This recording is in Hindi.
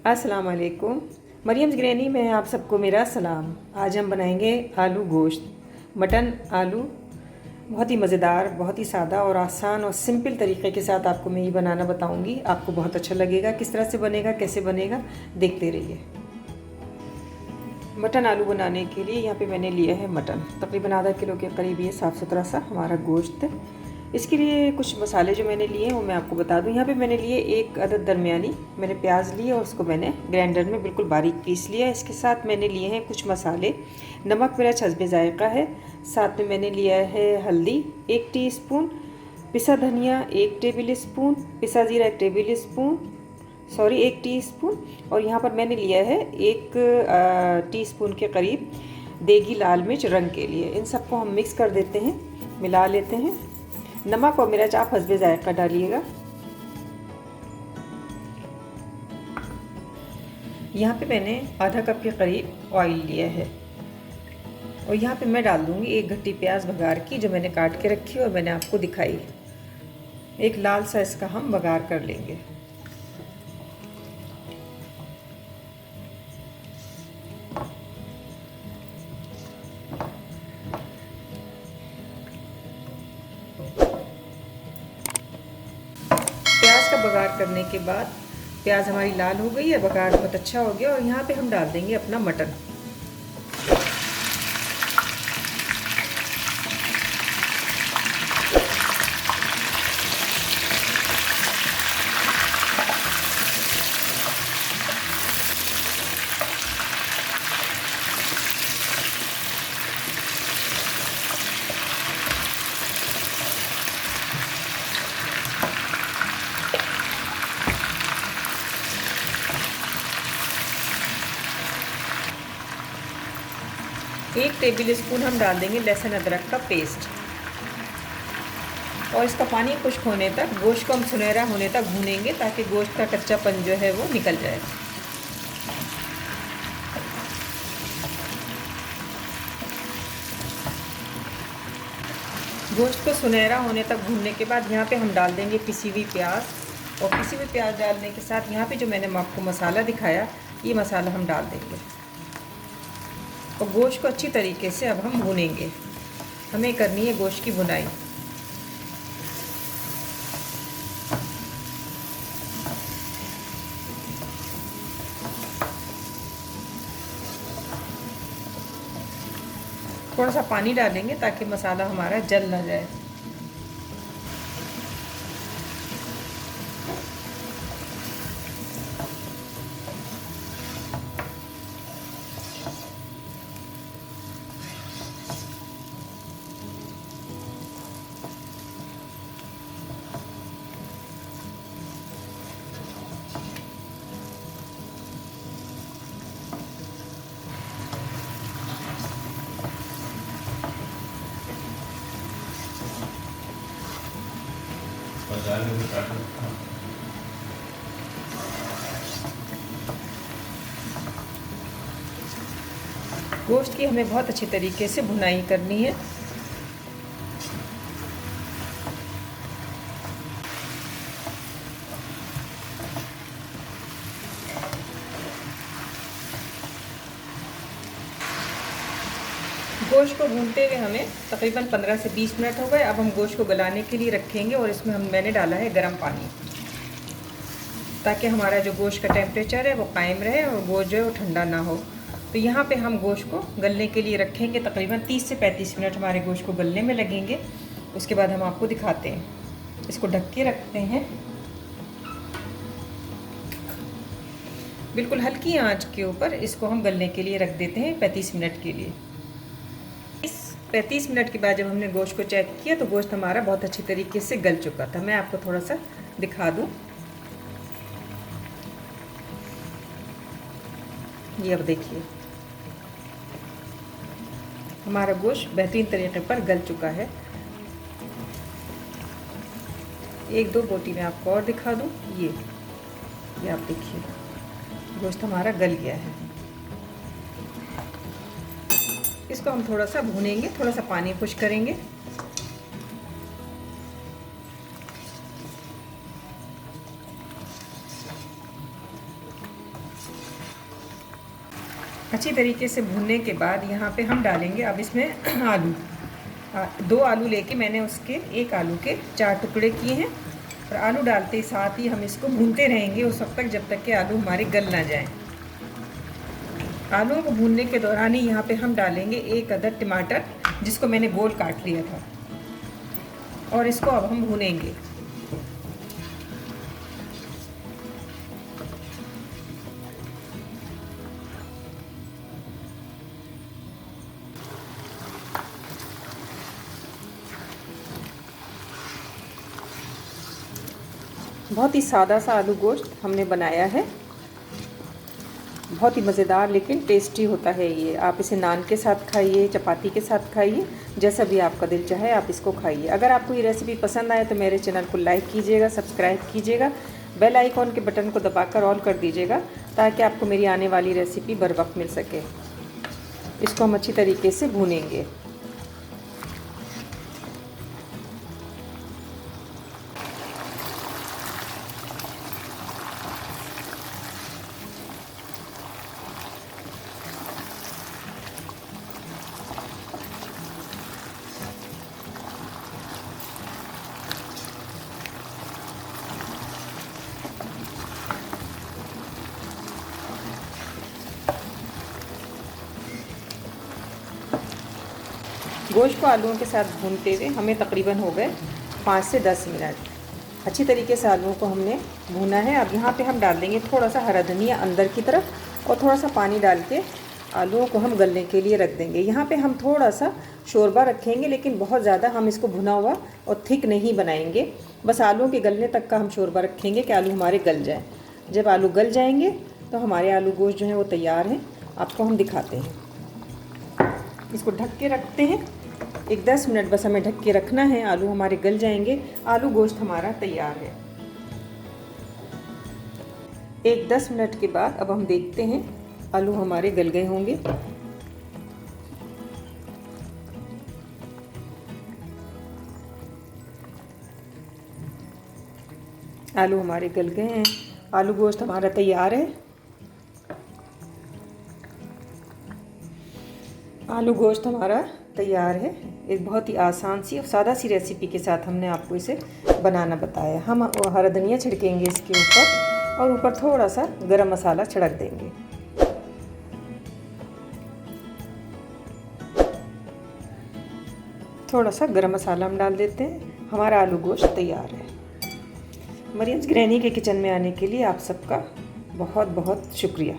अस्सलाम वालेकुम। मरियम्स ग्रैनी में आप सबको मेरा सलाम। आज हम बनाएंगे आलू गोश्त, मटन आलू। बहुत ही मज़ेदार, बहुत ही सादा और आसान और सिंपल तरीके के साथ आपको मैं ये बनाना बताऊंगी। आपको बहुत अच्छा लगेगा। किस तरह से बनेगा, कैसे बनेगा, देखते रहिए। मटन आलू बनाने के लिए यहाँ पे मैंने लिया है मटन, तकरीबन आधा किलो के करीब। ये साफ़ सुथरा सा हमारा गोश्त। इसके लिए कुछ मसाले जो मैंने लिए हैं वो मैं आपको बता दूं। यहाँ पे मैंने लिए एक अदद दरमियानी मैंने प्याज लिए और उसको मैंने ग्राइंडर में बिल्कुल बारीक पीस लिया। इसके साथ मैंने लिए हैं कुछ मसाले। नमक मेरा हस्बे ज़ायक़ा है। साथ में मैंने लिया है हल्दी 1 टीस्पून, पिसा धनिया 1 टेबल स्पून, पिसा ज़ीरा 1 टेबल स्पून, 1 टीस्पून। और यहाँ पर मैंने लिया है 1 टीस्पून के करीब देगी लाल मिर्च रंग के लिए। इन सबको हम मिक्स कर देते हैं, मिला लेते हैं। नमक और मिर्च आप हस्बे ज़ायक़ा डालिएगा। यहाँ पे मैंने आधा कप के करीब ऑयल लिया है और यहाँ पे मैं डाल दूँगी 1 गट्टी प्याज बघार की, जो मैंने काट के रखी और मैंने आपको दिखाई। एक लाल सा इसका हम बघार कर लेंगे। प्याज का बघार करने के बाद प्याज हमारी लाल हो गई है, बघार बहुत अच्छा हो गया। और यहाँ पे हम डाल देंगे अपना मटन। एक टेबल स्पून हम डाल देंगे लहसुन अदरक का पेस्ट और इसका पानी खुश्क होने तक, गोश्त को हम सुनहरा होने तक भूनेंगे ताकि गोश्त का कच्चापन जो है वो निकल जाए। गोश्त को सुनहरा होने तक भूनने के बाद यहाँ पे हम डाल देंगे पिसी हुई प्याज। और पिसी हुई प्याज डालने के साथ यहाँ पे जो मैंने आपको मसाला दिखाया, ये मसाला हम डाल देंगे और गोश्त को अच्छी तरीके से अब हम भूनेंगे। हमें करनी है गोश्त की भुनाई। थोड़ा सा पानी डालेंगे ताकि मसाला हमारा जल ना जाए। गोश्त की हमें बहुत अच्छी तरीके से भुनाई करनी है। गोश्त को भूनते हुए हमें तकरीबन 15 से 20 मिनट हो गए। अब हम गोश्त को गलाने के लिए रखेंगे और इसमें मैंने डाला है गर्म पानी, ताकि हमारा जो गोश्त का टेम्परेचर है वो कायम रहे और गोश्त जो है वो ठंडा ना हो। तो यहाँ पे हम गोश्त को गलने के लिए रखेंगे। तकरीबन 30 से 35 मिनट हमारे गोश्त को गलने में लगेंगे। उसके बाद हम आपको दिखाते हैं। इसको ढक के रखते हैं बिल्कुल हल्की आंच के ऊपर। इसको हम गलने के लिए रख देते हैं 35 मिनट के लिए। 35 मिनट के बाद जब हमने गोश्त को चेक किया तो गोश्त हमारा बहुत अच्छी तरीके से गल चुका था। मैं आपको थोड़ा सा दिखा दूँ। ये अब देखिए हमारा गोश्त बेहतरीन तरीके पर गल चुका है। 1-2 बोटी में आपको और दिखा दूँ। ये आप देखिए गोश्त हमारा गल गया है। इसको हम थोड़ा सा भूनेंगे, थोड़ा सा पानी खुश करेंगे। अच्छी तरीके से भूनने के बाद यहाँ पे हम डालेंगे अब इसमें आलू। 2 आलू लेके मैंने उसके 1 आलू के 4 टुकड़े किए हैं और आलू डालते साथ ही हम इसको भूनते रहेंगे उस वक्त तक जब तक कि आलू हमारे गल ना जाएं। आलूओं को भूनने के दौरान ही यहाँ पे हम डालेंगे 1 अदद टमाटर जिसको मैंने गोल काट लिया था और इसको अब हम भूनेंगे। बहुत ही सादा सा आलू गोश्त हमने बनाया है, बहुत ही मज़ेदार लेकिन टेस्टी होता है ये। आप इसे नान के साथ खाइए, चपाती के साथ खाइए, जैसा भी आपका दिल चाहे आप इसको खाइए। अगर आपको ये रेसिपी पसंद आए तो मेरे चैनल को लाइक कीजिएगा, सब्सक्राइब कीजिएगा, बेल आइकॉन के बटन को दबाकर ऑल कर दीजिएगा ताकि आपको मेरी आने वाली रेसिपी बर वक्त मिल सके। इसको हम अच्छी तरीके से भूनेंगे। गोश्त को आलूओं के साथ भूनते हुए हमें तकरीबन हो गए 5 से 10 मिनट। अच्छी तरीके से आलूओं को हमने भूना है। अब यहाँ पे हम डाल देंगे थोड़ा सा हरा धनिया अंदर की तरफ और थोड़ा सा पानी डाल के आलूओं को हम गलने के लिए रख देंगे। यहाँ पे हम थोड़ा सा शोरबा रखेंगे लेकिन बहुत ज़्यादा हम इसको भुना हुआ और थिक नहीं बनाएंगे, बस आलूओं के गलने तक का हम शोरबा रखेंगे कि आलू हमारे गल जाएँ। जब आलू गल जाएंगे तो हमारे आलू गोश्त जो है वो तैयार हैं। आपको हम दिखाते हैं। इसको ढक के रखते हैं 10 मिनट, बस हमें ढक के रखना है। आलू हमारे गल जाएंगे, आलू गोश्त हमारा तैयार है। 10 मिनट के बाद अब हम देखते हैं आलू हमारे गल गए होंगे। आलू हमारे गल गए हैं, आलू गोश्त हमारा तैयार है। आलू गोश्त हमारा तैयार है। एक बहुत ही आसान सी और सादा सी रेसिपी के साथ हमने आपको इसे बनाना बताया। हम हरा धनिया छिड़केंगे इसके ऊपर और ऊपर थोड़ा सा गरम मसाला छिड़क देंगे। थोड़ा सा गरम मसाला हम डाल देते हैं। हमारा आलू गोश्त तैयार है। मरियम्स ग्रैनी के किचन में आने के लिए आप सबका बहुत बहुत शुक्रिया।